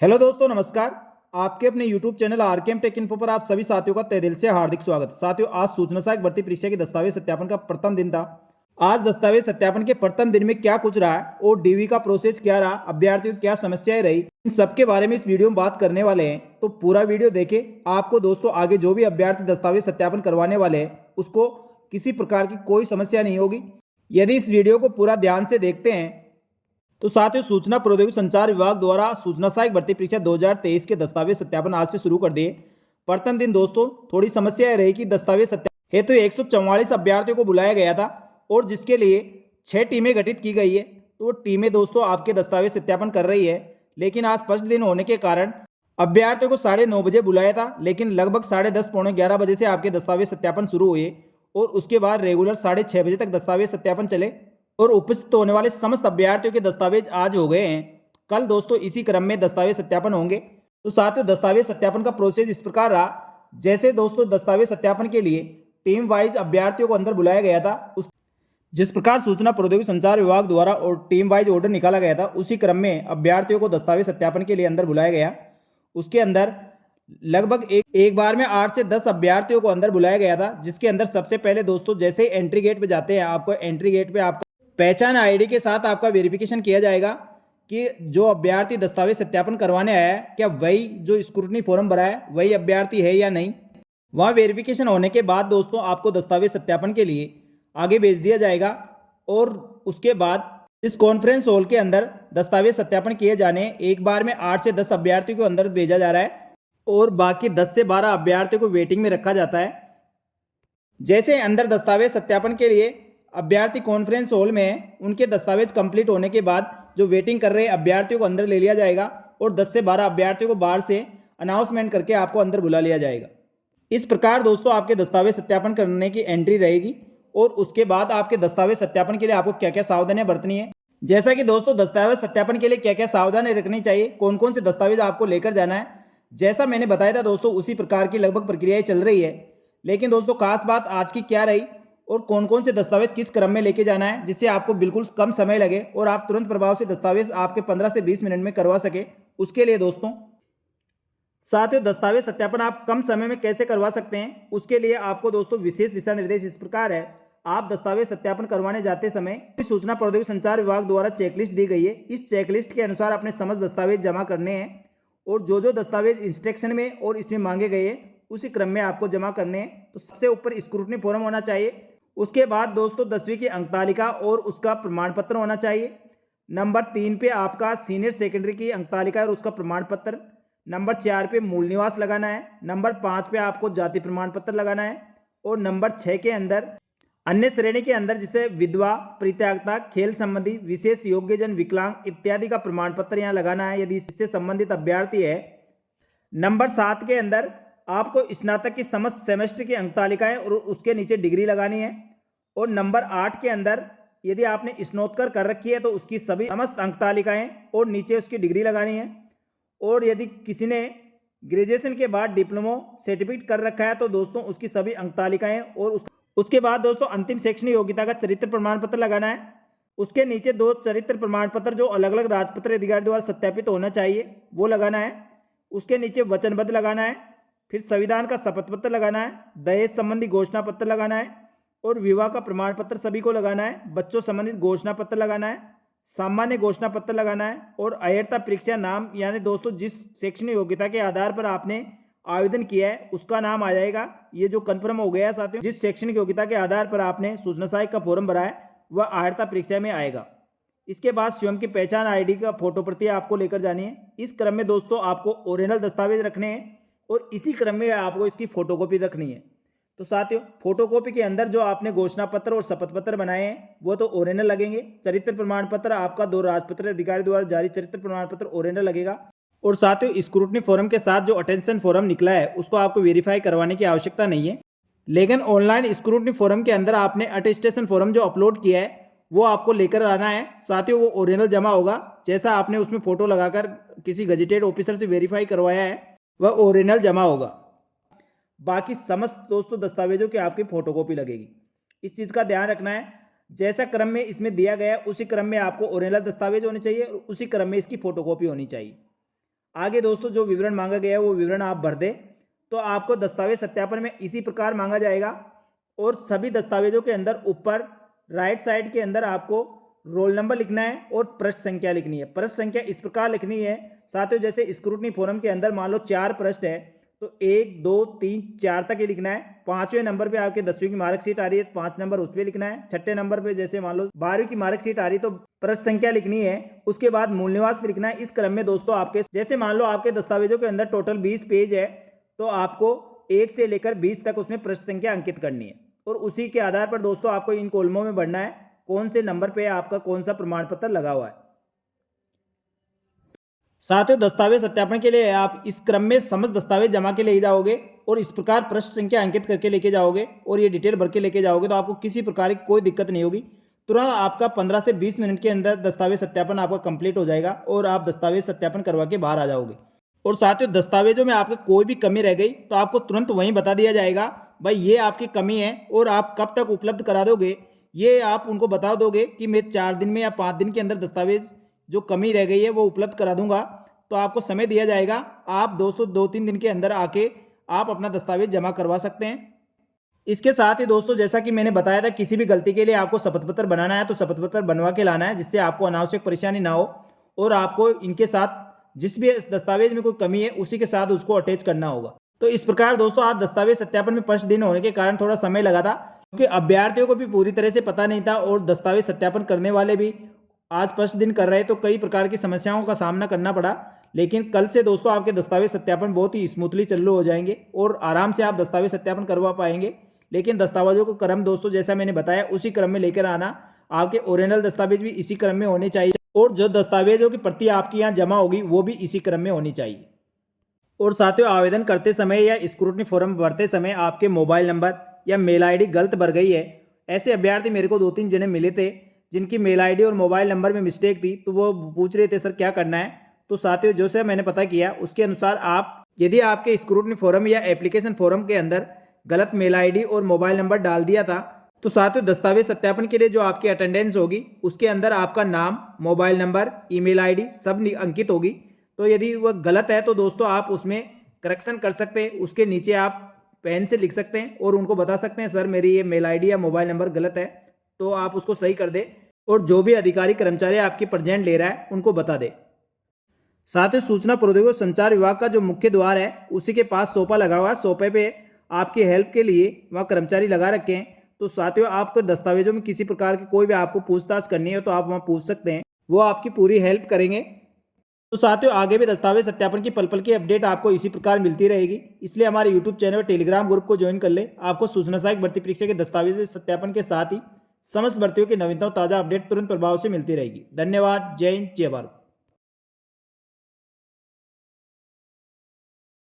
Hello दोस्तों, नमस्कार। आपके अपने YouTube channel RKM take info पर आप सभी साथियों का तहे दिल से हार्दिक स्वागत। साथियों, आज सूचना सहायक भर्ती परीक्षा की दस्तावेज सत्यापन का प्रथम दिन था। आज दस्तावेज सत्यापन के प्रथम दिन में क्या कुछ रहा है और डीवी का प्रोसेस क्या रहा, अभ्यर्थियों की क्या समस्याएं रही, इन सब के बारे में इस वीडियो में बात करने वाले हैं। तो पूरा वीडियो देखें। आपको दोस्तों आगे जो भी अभ्यर्थी दस्तावेज सत्यापन करवाने वाले हैं उसको किसी प्रकार की कोई समस्या नहीं होगी यदि इस वीडियो को पूरा ध्यान से देखते हैं। तो साथियों, सूचना प्रौद्योगिकी संचार विभाग द्वारा सूचना सहायक भर्ती परीक्षा 2023 के दस्तावेज सत्यापन आज से शुरू कर दिए। प्रथम दिन दोस्तों थोड़ी समस्या रही कि दस्तावेज सत्यापन हेतु 144 अभ्यर्थियों को बुलाया गया था और जिसके लिए 6 टीमें गठित की गई है। तो वो टीमें दोस्तों आपके दस्तावेज सत्यापन कर रही है, लेकिन आज फर्स्ट दिन होने के कारण अभ्यर्थियों को 9:30 बजे बुलाया था, लेकिन लगभग 10:30 पौने 11 बजे से आपके दस्तावेज सत्यापन शुरू हुए और उसके बाद रेगुलर 6:30 बजे तक दस्तावेज सत्यापन चले और उपस्थित होने वाले समस्त अभ्यर्थियों के दस्तावेज आज हो गए हैं। कल दोस्तों इसी क्रम में दस्तावेज सत्यापन होंगे। तो साथियों, दस्तावेज सत्यापन का प्रोसेस इस प्रकार रहा। जैसे दोस्तों दस्तावेज सत्यापन के लिए टीम वाइज अभ्यर्थियों को अंदर बुलाया गया था, उस जिस प्रकार सूचना प्रौद्योगिकी संचार विभाग द्वारा और टीम वाइज ऑर्डर निकाला गया था, उसी क्रम में अभ्यर्थियों को दस्तावेज सत्यापन के लिए अंदर बुलाया गया। उसके अंदर लगभग एक बार में 8 से 10 अभ्यर्थियों को अंदर बुलाया गया था, जिसके अंदर सबसे पहले दोस्तों जैसे ही एंट्री गेट पे जाते हैं, आपको एंट्री गेट पे आपका पहचान आईडी के साथ आपका वेरिफिकेशन किया जाएगा कि जो अभ्यर्थी दस्तावेज सत्यापन करवाने आया है क्या वही जो स्क्रूटनी फॉर्म भरा है वही अभ्यर्थी है या नहीं। वहाँ वेरिफिकेशन होने के बाद दोस्तों आपको दस्तावेज सत्यापन के लिए आगे भेज दिया जाएगा और उसके बाद इस कॉन्फ्रेंस हॉल के अंदर दस्तावेज सत्यापन किए जाने एक बार में 8 से 10 अभ्यर्थियों को अंदर भेजा जा रहा है और बाकी 10 से 12 अभ्यर्थियों को वेटिंग में रखा जाता है। जैसे अंदर दस्तावेज सत्यापन के लिए अभ्यर्थी कॉन्फ्रेंस हॉल में है, उनके दस्तावेज कंप्लीट होने के बाद जो वेटिंग कर रहे अभ्यर्थियों को अंदर ले लिया जाएगा और 10 से 12 अभ्यर्थियों को बाहर से अनाउंसमेंट करके आपको अंदर बुला लिया जाएगा। इस प्रकार दोस्तों आपके दस्तावेज सत्यापन करने की एंट्री रहेगी और उसके बाद आपके दस्तावेज सत्यापन के लिए आपको क्या क्या सावधानियां बरतनी है। जैसा कि दोस्तों दस्तावेज सत्यापन के लिए क्या क्या सावधानी रखनी चाहिए, कौन कौन से दस्तावेज आपको लेकर जाना है, जैसा मैंने बताया था दोस्तों उसी प्रकार की लगभग प्रक्रियाएं चल रही है। लेकिन दोस्तों खास बात आज की क्या रही और कौन कौन से दस्तावेज किस क्रम में लेके जाना है, जिससे आपको बिल्कुल कम समय लगे और आप तुरंत प्रभाव से दस्तावेज आपके 15 से 20 मिनट में करवा सके। उसके लिए दोस्तों साथियों दस्तावेज सत्यापन आप कम समय में कैसे करवा सकते हैं, उसके लिए आपको दोस्तों विशेष दिशा निर्देश इस प्रकार है। आप दस्तावेज सत्यापन करवाने जाते समय सूचना प्रौद्योगिकी संचार विभाग द्वारा चेकलिस्ट दी गई है। इस चेकलिस्ट के अनुसार अपने समस्त दस्तावेज जमा करने हैं और जो दस्तावेज इंस्ट्रक्शन में और इसमें मांगे गए हैं उसी क्रम में आपको जमा करने हैं। तो सबसे ऊपर स्क्रूटनी फॉर्म होना चाहिए। उसके बाद दोस्तों 10वीं की अंक तालिका और उसका प्रमाण पत्र होना चाहिए। नंबर 3 पे आपका सीनियर सेकेंडरी की अंक तालिका और उसका प्रमाण पत्र। नंबर 4 पे मूल निवास लगाना है। नंबर 5 पे आपको जाति प्रमाण पत्र लगाना है और नंबर 6 के अंदर अन्य श्रेणी के अंदर जिसे विधवा, परित्यागता, खेल संबंधी, विशेष योग्यजन, विकलांग इत्यादि का प्रमाण पत्र यहाँ लगाना है यदि इससे संबंधित अभ्यर्थी है। नंबर 7 के अंदर आपको स्नातक की समस्त सेमेस्टर की अंक तालिकाएं और उसके नीचे डिग्री लगानी है। और नंबर 8 के अंदर यदि आपने स्नातक कर रखी है तो उसकी सभी समस्त अंक तालिकाएं और नीचे उसकी डिग्री लगानी है। और यदि किसी ने ग्रेजुएशन के बाद डिप्लोमा सर्टिफिकेट कर रखा है तो दोस्तों उसकी सभी अंक तालिकाएं और उसके बाद दोस्तों अंतिम शैक्षणिक योग्यता का चरित्र प्रमाण पत्र लगाना है। उसके नीचे 2 चरित्र प्रमाण पत्र जो अलग अलग राजपत्र अधिकारी द्वारा सत्यापित होना चाहिए वो लगाना है। उसके नीचे वचनबद्ध लगाना है। फिर संविधान का शपथ पत्र लगाना है। दहेज संबंधी घोषणा पत्र लगाना है और विवाह का प्रमाण पत्र सभी को लगाना है। बच्चों संबंधित घोषणा पत्र लगाना है। सामान्य घोषणा पत्र लगाना है और अयोग्यता परीक्षा नाम यानी दोस्तों जिस शैक्षणिक योग्यता के आधार पर आपने आवेदन किया है उसका नाम आ जाएगा। ये जो कन्फर्म हो गया साथियों, जिस शैक्षणिक योग्यता के आधार पर आपने सूचना सहायक का फॉर्म भरा है वह अयोग्यता परीक्षा में आएगा। इसके बाद स्वयं की पहचान आईडी का फोटो प्रति आपको लेकर जानी है। इस क्रम में दोस्तों आपको ओरिजिनल दस्तावेज रखने हैं और इसी क्रम में आपको इसकी फोटोकॉपी रखनी है। तो साथियों फोटोकॉपी के अंदर जो आपने घोषणा पत्र और शपथ पत्र बनाए हैं वो तो ओरिजिनल लगेंगे। चरित्र प्रमाण पत्र आपका 2 राजपत्र अधिकारी द्वारा जारी चरित्र प्रमाण पत्र ओरिजिनल लगेगा। और साथियों स्क्रूटनी फॉर्म के साथ जो अटेंशन फॉर्म निकला है उसको आपको वेरीफाई करवाने की आवश्यकता नहीं है, लेकिन ऑनलाइन स्क्रूटनी फॉर्म के अंदर आपने अटेस्टेशन फॉर्म जो अपलोड किया है वो आपको लेकर आना है। साथियों वो ओरिजिनल जमा होगा, जैसा आपने उसमें फोटो लगाकर किसी गजेटेड ऑफिसर से वेरीफाई करवाया है वह ओरिजिनल जमा होगा। बाकी समस्त दोस्तों दस्तावेजों की आपकी फोटोकॉपी लगेगी। इस चीज़ का ध्यान रखना है, जैसा क्रम में इसमें दिया गया है उसी क्रम में आपको ओरिजिनल दस्तावेज होने चाहिए और उसी क्रम में इसकी फोटोकॉपी होनी चाहिए। आगे दोस्तों जो विवरण मांगा गया है वो विवरण आप भर दें। तो आपको दस्तावेज सत्यापन में इसी प्रकार मांगा जाएगा और सभी दस्तावेजों के अंदर ऊपर राइट साइड के अंदर आपको रोल नंबर लिखना है और पृष्ठ संख्या लिखनी है। पृष्ठ संख्या इस प्रकार लिखनी है साथियों, जैसे स्क्रूटनी फॉर्म के अंदर मान लो 4 पृष्ठ है तो 1 2 3 4 तक ही लिखना है। 5वें नंबर पे आपके 10वीं की मार्कशीट आ रही है, 5 नंबर उस पर लिखना है। 6ठे नंबर पे जैसे मान लो 12वीं की मार्कशीट आ रही है तो पृष्ठ संख्या लिखनी है। उसके बाद मूल निवास पे लिखना है। इस क्रम में दोस्तों आपके जैसे मान लो आपके दस्तावेजों के अंदर टोटल 20 पेज है तो आपको 1 से लेकर 20 तक उसमें पृष्ठ संख्या अंकित करनी है और उसी के आधार पर दोस्तों आपको इन कॉलमों में बढ़ना है कौन से नंबर पे आपका कौन सा प्रमाण पत्र लगा हुआ है। साथियों दस्तावेज सत्यापन के लिए आप इस क्रम में समस्त दस्तावेज जमा के ले जाओगे और इस प्रकार पृष्ठ संख्या अंकित करके लेके जाओगे और ये डिटेल भर के लेके जाओगे तो आपको किसी प्रकार की कोई दिक्कत नहीं होगी। तुरंत आपका 15 से 20 मिनट के अंदर दस्तावेज सत्यापन आपका कंप्लीट हो जाएगा और आप दस्तावेज सत्यापन करवा के बाहर आ जाओगे। और साथियों दस्तावेजों में आपके कोई भी कमी रह गई तो आपको तुरंत वहीं बता दिया जाएगा, भाई ये आपकी कमी है और आप कब तक उपलब्ध करा दोगे। ये आप उनको बता दोगे कि मैं 4 दिन में या 5 दिन के अंदर दस्तावेज जो कमी रह गई है वो उपलब्ध करा दूंगा, तो आपको समय दिया जाएगा। आप दोस्तों 2-3 दिन के अंदर आके आप अपना दस्तावेज जमा करवा सकते हैं। इसके साथ ही दोस्तों जैसा कि मैंने बताया था किसी भी गलती के लिए आपको शपथ पत्र बनाना है तो शपथ पत्र बनवा के लाना है जिससे आपको अनावश्यक परेशानी ना हो और आपको इनके साथ जिस भी दस्तावेज में कोई कमी है उसी के साथ उसको अटैच करना होगा। तो इस प्रकार दोस्तों आज दस्तावेज सत्यापन में फर्स्ट दिन होने के कारण थोड़ा समय लगा था क्योंकि अभ्यर्थियों को भी पूरी तरह से पता नहीं था और दस्तावेज सत्यापन करने वाले भी आज फर्स्ट दिन कर रहे तो कई प्रकार की समस्याओं का सामना करना पड़ा। लेकिन कल से दोस्तों आपके दस्तावेज सत्यापन बहुत ही स्मूथली चालू हो जाएंगे और आराम से आप दस्तावेज सत्यापन करवा पाएंगे। लेकिन दस्तावेजों को क्रम दोस्तों जैसा मैंने बताया उसी क्रम में लेकर आना। आपके ओरिजिनल दस्तावेज भी इसी क्रम में होने चाहिए और जो दस्तावेजों की प्रति आपके यहाँ जमा होगी वो भी इसी क्रम में होनी चाहिए। और साथियों आवेदन करते समय या स्क्रूटनी फॉर्म भरते समय आपके मोबाइल नंबर या मेल आईडी गलत भर गई है, ऐसे अभ्यर्थी मेरे को 2-3 जने मिले थे जिनकी मेल आईडी और मोबाइल नंबर में मिस्टेक थी तो वो पूछ रहे थे सर क्या करना है। तो साथियों जो से मैंने पता किया उसके अनुसार आप यदि आपके स्क्रूटनी फॉर्म या एप्लीकेशन फॉर्म के अंदर गलत मेल आईडी और मोबाइल नंबर डाल दिया था तो साथियों दस्तावेज सत्यापन के लिए जो आपकी अटेंडेंस होगी उसके अंदर आपका नाम, मोबाइल नंबर, ईमेल आईडी सब अंकित होगी। तो यदि वह गलत है तो दोस्तों आप उसमें करेक्शन कर सकते हैं, उसके नीचे आप पेन से लिख सकते हैं और उनको बता सकते हैं सर मेरी ये मेल आईडी या मोबाइल नंबर गलत है, तो आप उसको सही कर दें और जो भी अधिकारी कर्मचारी आपकी प्रेजेंट ले रहा है उनको बता दें। साथ ही सूचना प्रौद्योगिकी संचार विभाग का जो मुख्य द्वार है उसी के पास सोफा लगा हुआ है, सोफे पे आपकी हेल्प के लिए वहाँ कर्मचारी लगा रखे हैं। तो साथियों आपको दस्तावेजों में किसी प्रकार की कोई भी आपको पूछताछ करनी है तो आप वहाँ पूछ सकते हैं, वो आपकी पूरी हेल्प करेंगे। तो साथियों आगे भी दस्तावेज सत्यापन की पल पल की अपडेट आपको इसी प्रकार मिलती रहेगी, इसलिए हमारे यूट्यूब चैनल और टेलीग्राम ग्रुप को ज्वाइन कर ले। आपको सूचना सहायक भर्ती परीक्षा के दस्तावेज सत्यापन के साथ ही समस्त भर्तियों की नवीनतम ताज़ा अपडेट तुरंत प्रभाव से मिलती रहेगी। धन्यवाद। जय हिंद, जय भारत।